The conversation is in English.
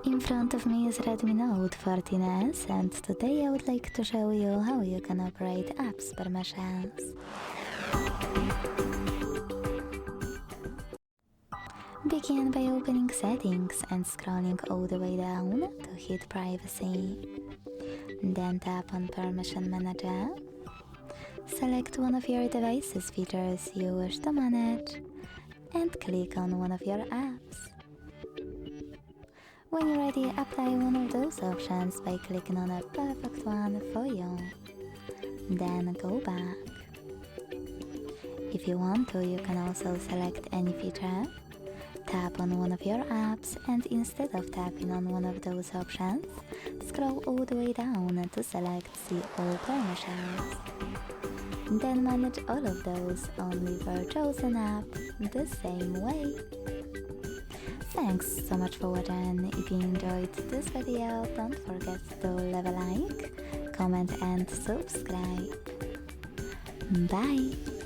In front of me is Redmi Note 14s, and today I would like to show you how you can operate apps permissions. Begin by opening settings and scrolling all the way down to hit privacy. Then tap on permission manager. Select one of your device's features you wish to manage and click on one of your apps. When you're ready, apply one of those options by clicking on a perfect one for you. Then go back. If you want to, you can also select any feature. Tap on one of your apps and instead of tapping on one of those options, scroll all the way down to select See All Permissions. Then manage all of those only for a chosen app the same way. Thanks so much for watching. If you enjoyed this video, don't forget to leave a like, comment and subscribe. Bye!